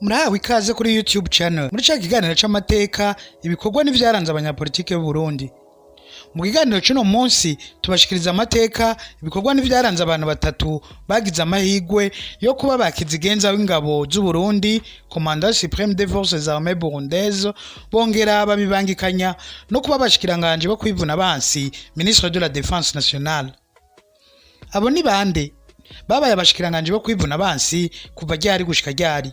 Murahawe ikaze kuri YouTube channel. Muri cya kiganiro c'amateka ibikorwa n'ivyaranze abanyapolitike b'u Burundi. Mu kiganiro cy'uno munsi tubashikiriza amateka ibikorwa n'ivyaranze abantu batatu bagize amahigwe yo kuba bakizigenza w'ingabo z'u Burundi, Commandant Supreme des Forces Armées Burundaises, bongera babibangikanya no kuba bashikiranganje bo kwivuna abansi, Ministre de la Défense Nationale. Abo ni bande? Babaye abashikiranganje bo kwivuna abansi kuva ryari gushika ryari.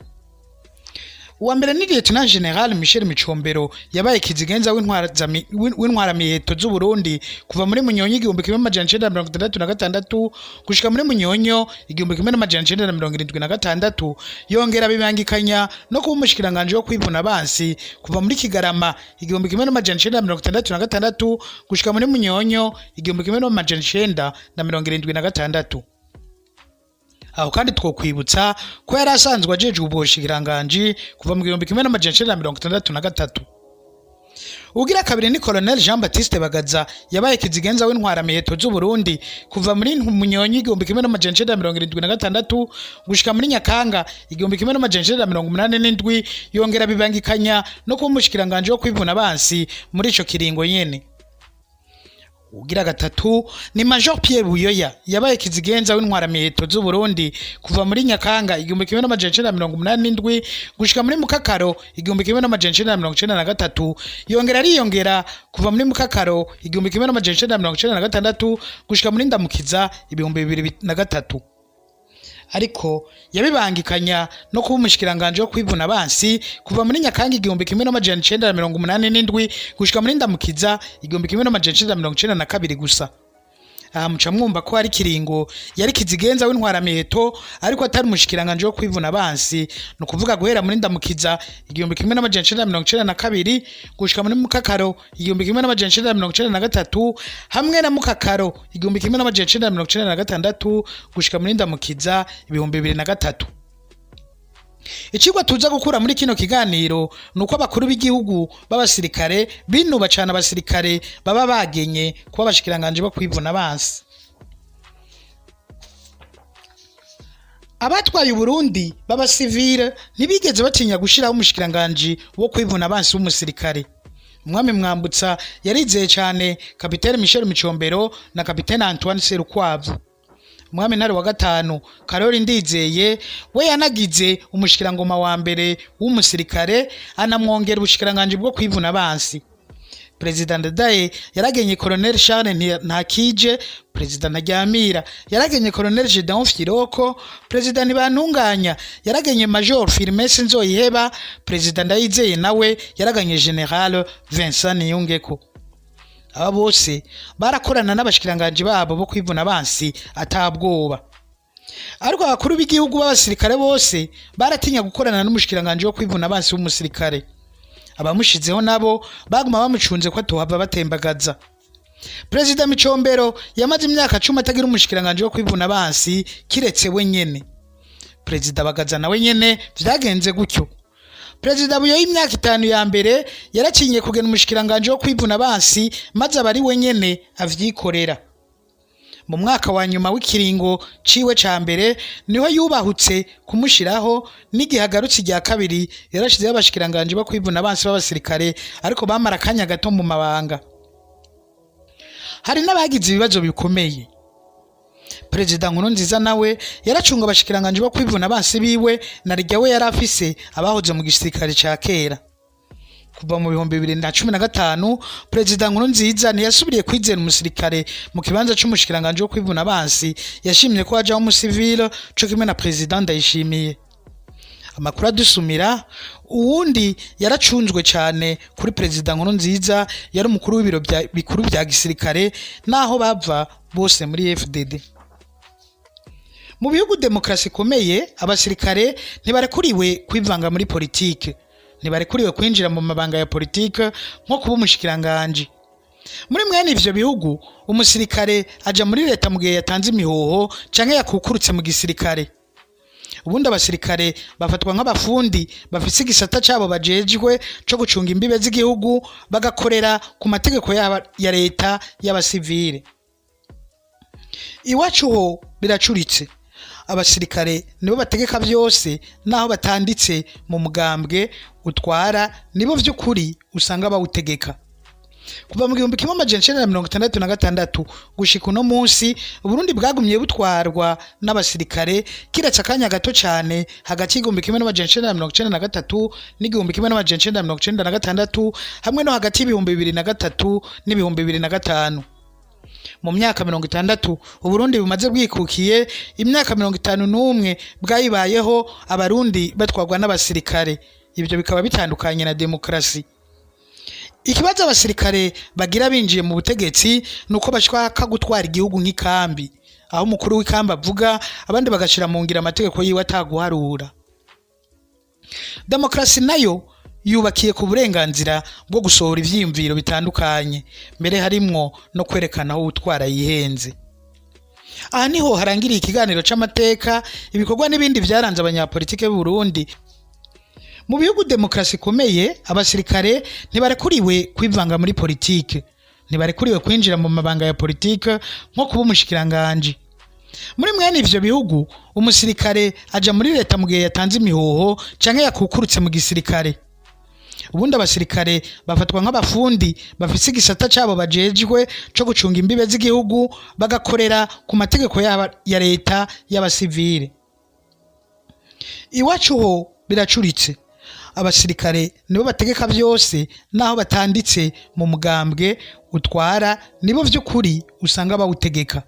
Uwa mbere ni Lieutenant General Michel Micombero yabaye kizigenza w'intwara miheto z'u Burundi kuva muri Munyonyo 1966 gushika muri Munyonyo 1976, yongera bibangikanya no kuba umushikiranganje wo kwivuna abansi kuva muri Kigarama 1966 gushika muri Munyonyo 1976. Aho kandi twokwibutsa ko yari asanzwe ajeje ubushikiranganje kuva mu 1963. Ugira kabiri ni Colonel Jean Baptiste Bagaza yabaye kizigenza w'intwara miheto z'u Burundi kuva muri Munyonyi 1976 gushika muri Nyakanga 1987, yongera bibangikanya no kuba umushikiranganje wo kwivuna abansi muri ico kiringo nyene. Ugira gatatu ni Major Pierre Buyoya yabaye kizigenza w'intwara miheto z'u Burundi kuva muri Nyakanga 1987 gushika muri Mukakaro 1993, yongera kuva muri Mukakaro 1996 gushika muri Ndamukiza 2003. Ariko yabibangikanya no kuba umushikiranganje wo kwivuna abansi kuva muri Nyakanga 1987 gushika muri Ndamukiza 1992 gusa. Muca mwumva ko ari kiringo yari kizigenza w'intwara miheto ariko atari umushikiranganje wo kwivuna abansi, no kuvuga guhera muri Ndamukiza 1992 gushika muri Mukakaro 1993 hamwe na Mukakaro 1996 gushika muri Ndamukiza 2003. Icigwa tuza gukura muri kino kiganiro nuko abakuru b'igihugu b'abasirikare binuba cyane abasirikare baba bagenye kuba bashikiranganje bo kwivuna abansi. Abatwaye u Burundi baba civile ntibigeze batinya gushiraho umushikiranganje wo kwivuna abansi w'umusirikare. Umwami Mwambutsa yarizeye cyane Kapiteni Michel Micombero na Kapiteni Antoine Serukwavu. Umwami Ntare wa gatanu Karoli Ndizeye we yanagize umushikirangoma wa mbere w'umusirikare, anamwongera ubushikiranganje bwo kwivuna abansi. President Ndadaye yaragenye Colonel Charles Ntakije, President Ntaryamira yaragenye Colonel Gedeon Firoko, President Ntibantunganya yaragenye Major Firmin Nzoyiheba, President Ndayizeye nawe yaraganye General Vincent Niyongeko. Aba bose barakorana n'abashikiranganje babo bo kwivuna abansi atabwoba. Ariko abakuru b'igihugu b'abasirikare bose baratinya gukorana n'umushikiranganje wo kwivuna abansi w'umusirikare. Abamushizeho nabo baguma bamucunze ko atohava batembagaza. President Micombero yamaze imyaka 10 atagira umushikiranganje wo kwivuna abansi kiretse we nyene. President Bagaza nawe nyene vyagenze gutyo. President Buyoya imyaka 5 ya mbere yaracinye kugena umushikiranganje wo kwivuna abansi maze abari wenyene avyikorera. Mu mwaka wa nyuma w'ikiringo ciwe ca mbere niho yubahutse kumushiraho, n'igihagarutse rya kabiri yarashizeho abashikiranganje bo kwivuna abansi b'abasirikare ariko bamara kanya gato mu mabanga. Hari n'abagize ibibazo bikomeye. President Nkurunziza nawe yaracunga abashikiranganje bo kwivuna abansi biwe na ryawe yarafise abahoze mu gisirikare ca kera. Kuva mu 2015 President Nkurunziza ntiyasubiriye kwizera umusirikare mu kibanza c'umushikiranganje wo kwivuna abansi, yashimye ko hajaho umusivile co kimwe na President Ndayishimiye. Amakuru adusumira uwundi yaracunzwe cyane kuri President Nkurunziza yari umukuru w'ibiro bikuru bya gisirikare naho bava bose muri FDD. Mu bihugu demokrasi komeye abasirikare ntibarekuriwe kwivanga muri politike, ntibarekuriwe kwinjira mu mabanga ya politike nko kuba umushikiranganje. Muri mwene ivyo bihugu umusirikare aja muri leta mu gihe yatanze imihoho canke yakukurutse mu gisirikare. Ubundi abasirikare bafatwa nk'abafundi bafise igisata cabo bajejwe co gucunga imbibe z'igihugu, bagakorera ku mategeko ya leta y'abasivile. Iwacu ho biracuritse. abasirikare nibo bategeka byose naho batanditse mu mugambwe utwara nibo vy'ukuri usanga bawutegeka. Kuva mu 1966 gushika uno munsi Burundi bwagumye butwarwa n'abasirikare kiretse akanya gato cyane hagati y'1993 n'1996 hamwe no hagati y'2003 n'2005. Mu myaka 60 Uburundi bumaze bwikukiye, imyaka 51 bwayibayeho abarundi batwarwa n'abasirikare. Ibyo bikaba bitandukanye na demokrasi. Ikibazo abasirikare bagira binjiye mu butegetsi nuko bashaka gutwara igihugu nk'ikambi, aho umukuru w'ikambi avuga abandi bagashira mu ngira amategeko yiwe ataguharura. Demokrasi nayo yubakiye ku burenganzira bwo gusohora ivyiyumviro bitandukanye, mbere harimwo no kwerekana aho utwara yihenze. Aha niho harangiriye ikiganiro c'amateka, ibikorwa n'ibindi vyaranze abanyapolitike b'u Burundi. Mu bihugu demokrasi ikomeye, abasirikare ntibarekuriwe kwivanga muri politike, ntibarekuriwe kwinjira mu mabanga ya politike nko kuba umushikiranganje. Muri mwene ivyo bihugu, umusirikare aja muri leta mu gihe yatanze imihoho canke yakukurutse mu gisirikare. Ubundi abasirikare bafatwa nk'abafundi bafise igisata cabo bajejwe co gucunga imbibe z'igihugu, bagakorera ku mategeko ya leta y'abasivile. Iwacu ho biracuritse, abasirikare nibo bategeka byose naho batanditse mu mugambwe utwara nibo vy'ukuri usanga bawutegeka.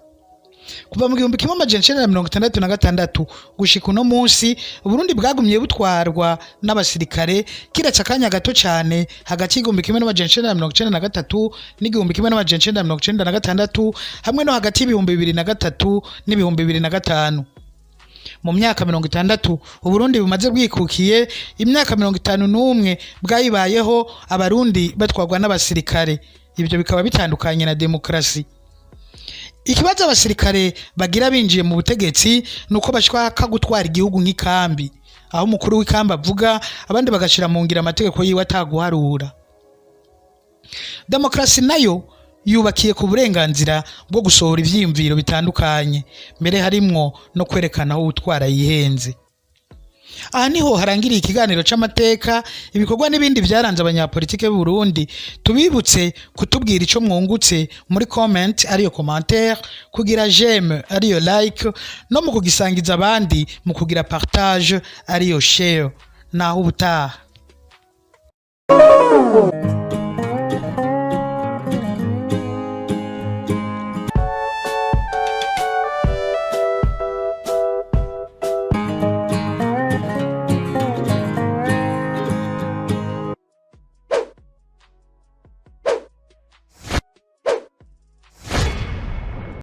Kuva mu 1966 gushika uno munsi Burundi bwagumye butwarwa n'abasirikare kiretse akanya gato cyane hagati y'1993 n'1996 hamwe no hagati y'2003 n'2005. Mu myaka 60 Uburundi bumaze bwikukiye, imyaka 51 bwayibayeho abarundi batwarwa n'abasirikare. Ibyo bikaba bitandukanye na demokrasi. Ikibazo abasirikare bagira binjiye mu butegetsi nuko bashaka gutwara igihugu nk'ikambi, aho umukuru w'ikambi avuga abandi bagashira mu ngira amategeko yiwe ataguharura. Demokrasi nayo yubakiye ku burenganzira bwo gusohora ivyiyumviro bitandukanye, mbere harimwo no kwerekana aho utwara yihenze. Aha niho harangiriye ikiganiro c'amateka, ibikorwa n'ibindi vyaranze abanyapolitike b'u Burundi. Tubibutse kutubwira ico mwungutse muri comment ariyo commentaire, kugira j'aime ariyo like, no mu kugisangiza abandi mu kugira partage ariyo share. Naho ubutaha.